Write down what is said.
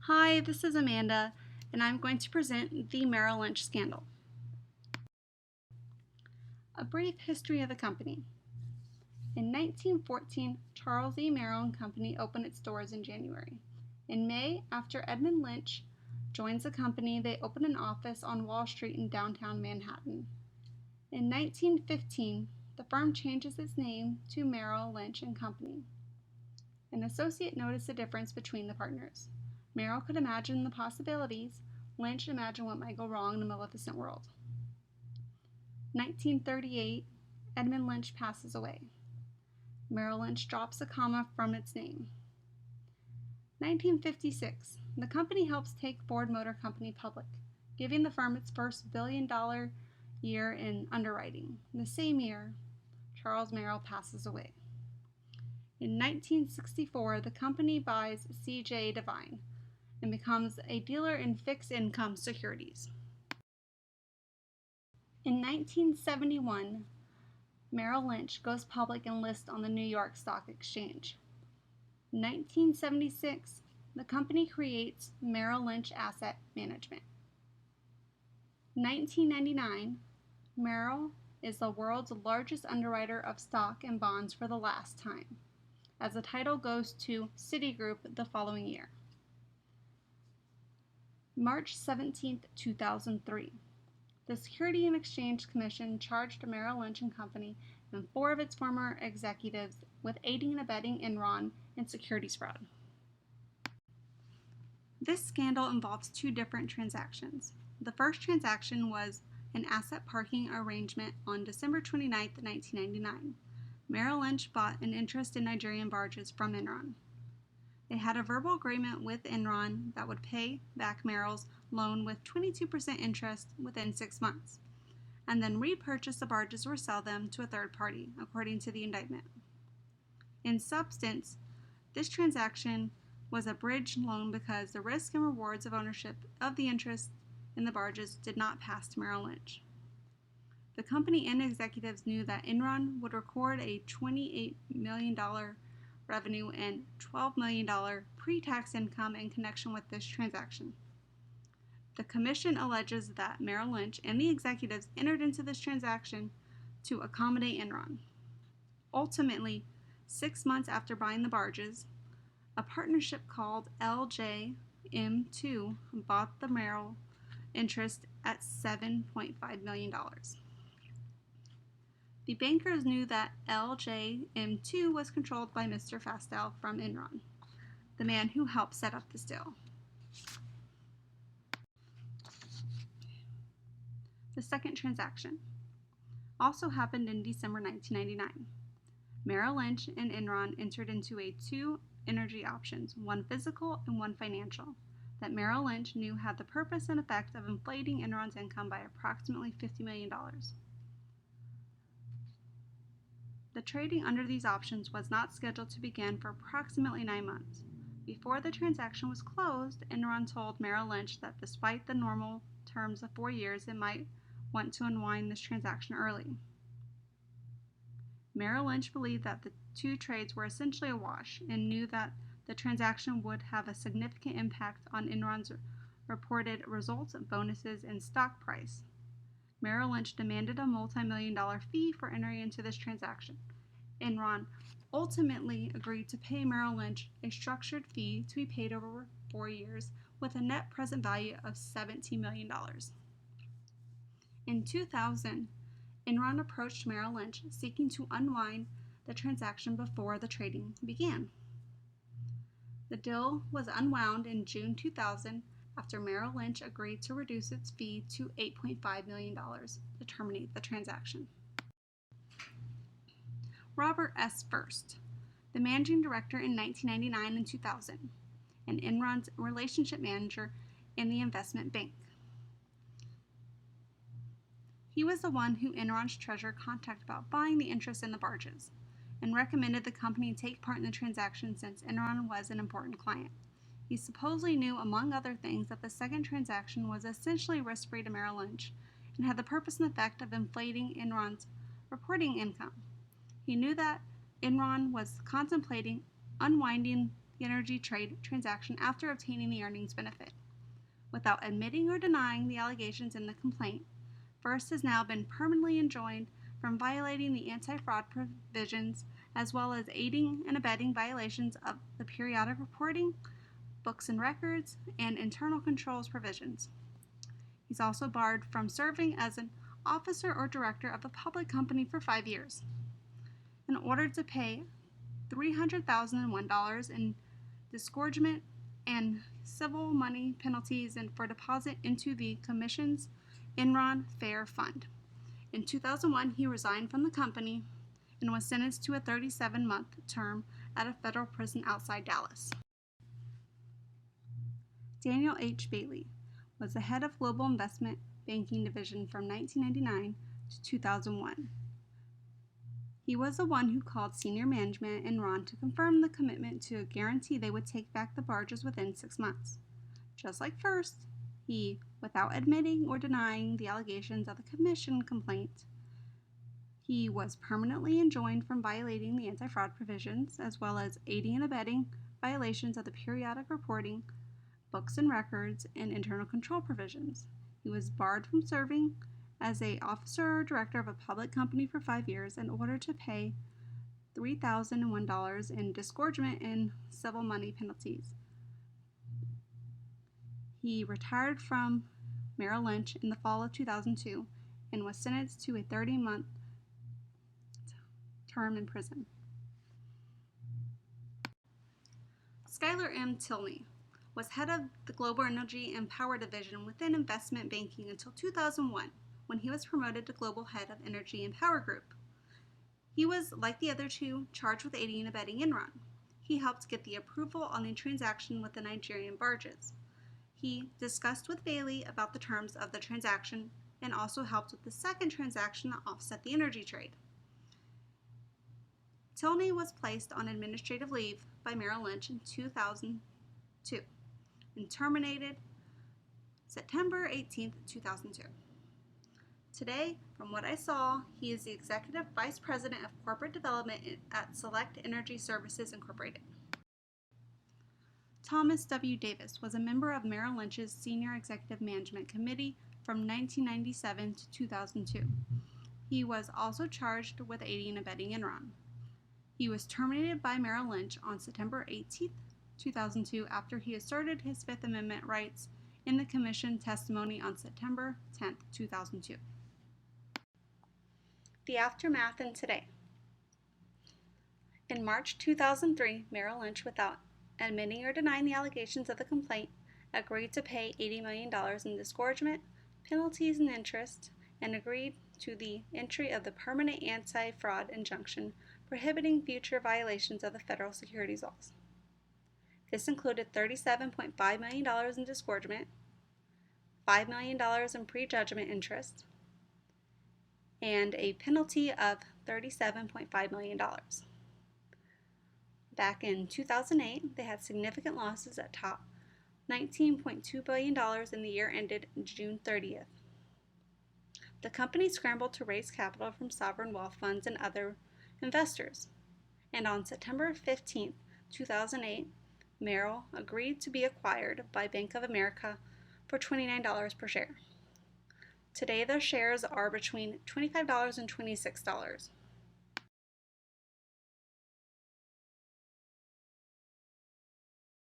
Hi, this is Amanda, and I'm going to present the Merrill Lynch scandal. A brief history of the company. In 1914, Charles E. Merrill and Company opened its doors in January. In May, after Edmund Lynch joins the company, they opened an office on Wall Street in downtown Manhattan. In 1915, the firm changes its name to Merrill, Lynch and Company. An associate noticed the difference between the partners. Merrill could imagine the possibilities. Lynch imagined what might go wrong in the Maleficent world. 1938, Edmund Lynch passes away. Merrill Lynch drops a comma from its name. 1956, the company helps take Ford Motor Company public, giving the firm its first billion-dollar year in underwriting. The same year, Charles Merrill passes away. In 1964, the company buys C.J. Devine and becomes a dealer in fixed income securities. In 1971, Merrill Lynch goes public and lists on the New York Stock Exchange. In 1976, the company creates Merrill Lynch Asset Management. In 1999, Merrill is the world's largest underwriter of stock and bonds for the last time, as the title goes to Citigroup the following year. March 17, 2003. The Securities and Exchange Commission charged Merrill Lynch and Company and 4 of its former executives with aiding and abetting Enron in securities fraud. This scandal involves 2 different transactions. The first transaction was an asset parking arrangement on December 29, 1999. Merrill Lynch bought an interest in Nigerian barges from Enron. They had a verbal agreement with Enron that would pay back Merrill's loan with 22% interest within 6 months, and then repurchase the barges or sell them to a third party, according to the indictment. In substance, this transaction was a bridge loan because the risk and rewards of ownership of the interest in the barges did not pass to Merrill Lynch. The company and executives knew that Enron would record a $28 million revenue and $12 million pre-tax income in connection with this transaction. The commission alleges that Merrill Lynch and the executives entered into this transaction to accommodate Enron. Ultimately, 6 months after buying the barges, a partnership called LJM2 bought the Merrill interest at $7.5 million. The bankers knew that LJM2 was controlled by Mr. Fastel from Enron, the man who helped set up this deal. The second transaction also happened in December 1999. Merrill Lynch and Enron entered into 2 energy options, one physical and one financial, that Merrill Lynch knew had the purpose and effect of inflating Enron's income by approximately $50 million. The trading under these options was not scheduled to begin for approximately 9 months. Before the transaction was closed, Enron told Merrill Lynch that despite the normal terms of 4 years, it might want to unwind this transaction early. Merrill Lynch believed that the 2 trades were essentially a wash and knew that the transaction would have a significant impact on Enron's reported results, bonuses, and stock price. Merrill Lynch demanded a multi-million-dollar fee for entering into this transaction. Enron ultimately agreed to pay Merrill Lynch a structured fee to be paid over 4 years with a net present value of $17 million. In 2000, Enron approached Merrill Lynch seeking to unwind the transaction before the trading began. The deal was unwound in June 2000 after Merrill Lynch agreed to reduce its fee to $8.5 million to terminate the transaction. Robert S. First, the managing director in 1999 and 2000, and Enron's relationship manager in the investment bank. He was the one who Enron's treasurer contacted about buying the interest in the barges, and recommended the company take part in the transaction since Enron was an important client. He supposedly knew, among other things, that the second transaction was essentially risk-free to Merrill Lynch and had the purpose and effect of inflating Enron's reporting income. He knew that Enron was contemplating unwinding the energy trade transaction after obtaining the earnings benefit. Without admitting or denying the allegations in the complaint, First has now been permanently enjoined from violating the anti-fraud provisions as well as aiding and abetting violations of the periodic reporting, books and records, and internal controls provisions. He's also barred from serving as an officer or director of a public company for 5 years. In order to pay $300,001 in disgorgement and civil money penalties and for deposit into the Commission's Enron Fair Fund. In 2001, he resigned from the company and was sentenced to a 37-month term at a federal prison outside Dallas. Daniel H. Bailey was the head of Global Investment Banking Division from 1999 to 2001. He was the one who called senior management at Enron to confirm the commitment to guarantee they would take back the barges within 6 months. Just like First, he, without admitting or denying the allegations of the commission complaint, he was permanently enjoined from violating the anti-fraud provisions as well as aiding and abetting violations of the periodic reporting, books and records, and internal control provisions. He was barred from serving as an officer or director of a public company for 5 years in order to pay $3,001 in disgorgement and civil money penalties. He retired from Merrill Lynch in the fall of 2002 and was sentenced to a 30-month term in prison. Schuyler M. Tilney was head of the Global Energy and Power Division within investment banking until 2001, when he was promoted to Global Head of Energy and Power Group. He was, like the other two, charged with aiding and abetting Enron. He helped get the approval on the transaction with the Nigerian barges. He discussed with Bailey about the terms of the transaction and also helped with the second transaction to offset the energy trade. Tilney was placed on administrative leave by Merrill Lynch in 2002 and terminated September 18, 2002. Today, from what I saw, he is the Executive Vice President of Corporate Development at Select Energy Services Incorporated. Thomas W. Davis was a member of Merrill Lynch's Senior Executive Management Committee from 1997 to 2002. He was also charged with aiding and abetting Enron. He was terminated by Merrill Lynch on September 18, 2002 after he asserted his Fifth Amendment rights in the Commission testimony on September 10, 2002. The aftermath and today. In March 2003, Merrill Lynch, without admitting or denying the allegations of the complaint, agreed to pay $80 million in disgorgement, penalties, and interest, and agreed to the entry of the permanent anti-fraud injunction prohibiting future violations of the federal securities laws. This included $37.5 million in disgorgement, $5 million in prejudgment interest, and a penalty of $37.5 million. Back in 2008, they had significant losses that topped $19.2 billion in the year ended June 30th. The company scrambled to raise capital from sovereign wealth funds and other investors, and on September 15, 2008, Merrill agreed to be acquired by Bank of America for $29 per share. Today, their shares are between $25 and $26.